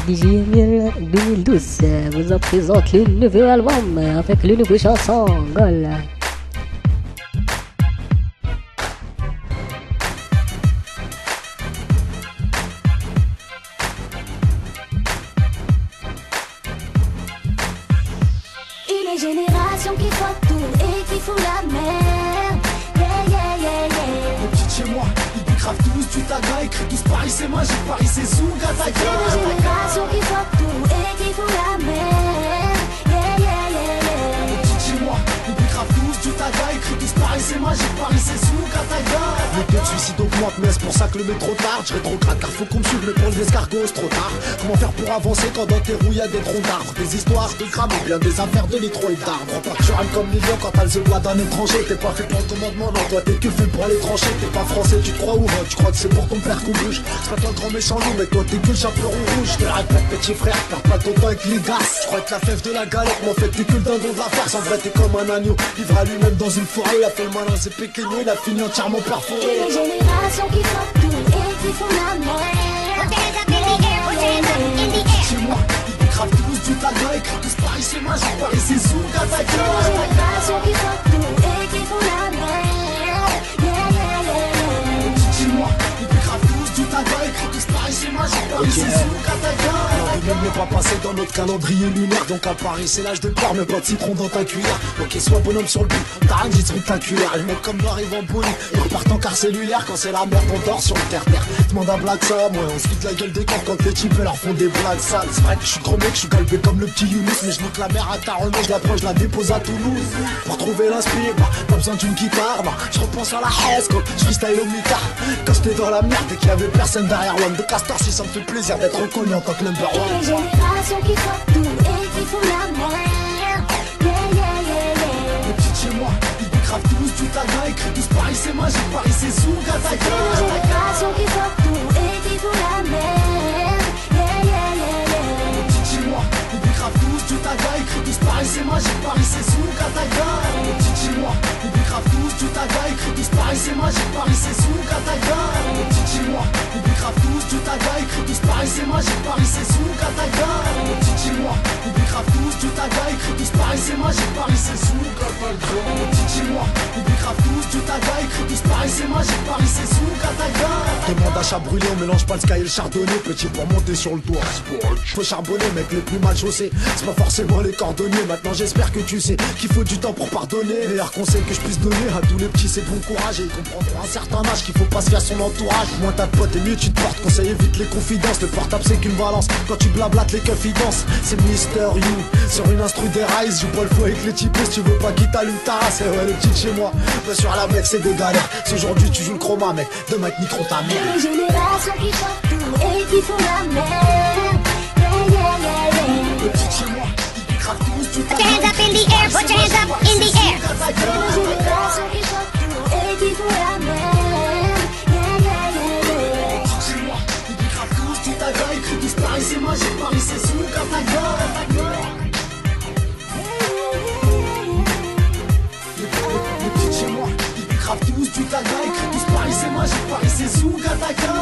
DJ Emile 2012 vous présente le nouveau album avec le nouveau chanson Gol. Une génération qui voit tout et qui fout la merde. Yeah, yeah, yeah, yeah. Les petites chez moi, ils décravent tous du taga, écrit tous Paris c'est magique, Paris c'est Zouga, taga. Une génération qui voit tout et qui fout la merde. Yeah, yeah, yeah, yeah. Les petites chez moi, ils décravent tous du taga, écrit tous Paris c'est magique, Paris c'est Zouga, taga. Les taux de suicide augmentent, mais c'est pour ça que le métro tarde. Je rétrograde car faut qu'on me suive, mais pour les escargots c'est trop tard. Comment faire pour avancer quand dans tes roues y'a des troncs d'arbres, des histoires de crâne ou bien des affaires de nitro et d'arbres. Tu râles comme les lions quand t'as le doigt d'un étranger. T'es pas fait pour le commandement, non toi t'es que fait pour aller trancher. T'es pas français, tu te crois où? Tu crois que c'est pour ton père qu'on bouge. C'est pas toi le grand méchant loup, mais toi t'es que le chaperon rouge. Je te le répète petit frère, perds pas ton temps avec les gars. Tu crois que la fève de la galette, mais en fait t'es que le dindon de la farce. En vrai t'es comme un agneau, livré à lui-même dans une forêt. Il a fait le malin, c'est péqueno, il a fini entièrement perforé. Une génération qui voit tout et qui fout la merde. Chez moi, ils décravent tous du taga, écrit tous Paris c'est magique, Paris c'est Zouga, Une taga. génération qui voit tout et qui fout la merde. Yeah, yeah, yeah, yeah. Chez moi, ils décravent tous du taga, écrit tous Paris c'est magique, Paris c'est Zouga, taga. Même n'est pas passé dans notre calendrier lunaire. Donc à Paris c'est l'âge de cœur, mais pas de citron dans ta cuillère. Ok, sois bonhomme sur le but, t'as rien dit de spectaculaire. Les mecs comme nous arrivent en poli, ils repartent en car cellulaire. Quand c'est la merde on dort sur le terre-terre. Demande à Black Sam, ouais on se quitte la gueule des camps quand les types leur font des blagues sales. C'est vrai que je suis gros mec, je suis galbé comme le petit Younous. Mais je nique la mer à Taronneau, je la prends, je la dépose à Toulouse. Pour trouver l'inspire, pas besoin d'une guitare, non. Je repense à la haise quand je freestyle au mitard. Quand j'étais dans la merde et qu'il y avait personne derrière One de Castor, si ça me fait plaisir d'être reconnu en tant que number one. Une génération qui voit tout et qui fout la merde. Yeah, yeah, yeah, yeah. Les petites chez moi, ils décravent tous du taga, écrit tous Paris c'est magique, Paris c'est Zouga, Une taga. génération qui voit tout et qui fout la merde. Yeah, yeah, yeah, yeah. Les petites chez moi, ils décravent tous du taga, écrit tous Paris c'est magique, Paris c'est Zouga, taga. Les petites chez moi, ils décravent tous du taga, écrit tous Paris c'est magique, Paris c'est Zouga, taga. Les petites chez moi, ils décravent tous du taga, écrit tous Paris c'est magique, Paris c'est Zouga, taga. Les petites chez moi, ils décravent tous du taga, écrit tous Paris c'est magique, Paris c'est Zouga, taga. Les petites chez moi, ils décravent tous du taga, écrit tous Paris c'est magique, Paris c'est Zouga, taga. Demande à chat brûlé, on mélange pas le sky et le chardonnay. Petit pour monter sur le toit. Je peux charbonner, mec, les plus mal chaussés. C'est pas forcément les cordonniers. Maintenant j'espère que tu sais qu'il faut du temps pour pardonner. Meilleur conseil que je puisse donner à tous les petits, c'est de bon courage. Et ils comprendront à un certain âge qu'il faut pas se fier à son entourage. Moins ta pote et mieux tu te portes. Conseil évite les confidences. Le portable c'est qu'une balance. Quand tu blablates les keufs ils dansent. C'est Mister You sur une instru des Rise. Joue pas le fou avec les types si tu veux pas quitter ta lutte. C'est ouais, les petites chez moi. Mais sur la mec c'est des galères. Si aujourd'hui tu joues le chroma, mec, demain ils niqueront ta mère. Une génération qui voit tout et qui fout la merde. Yeah, yeah, yeah, yeah. Les petites chez moi, ils décravent tous du Put your hands up in the air, put your hands up in the air. Une génération qui voit tout et qui fout la merde. Yeah, yeah, yeah, yeah. Les petites chez moi, ils décravent tous du taga, écrit tous Paris c'est magique, Paris c'est Zouga, taga. Les petites chez moi, ils décravent tous du taga, écrit tous Paris c'est magique, Paris c'est Zouga, taga.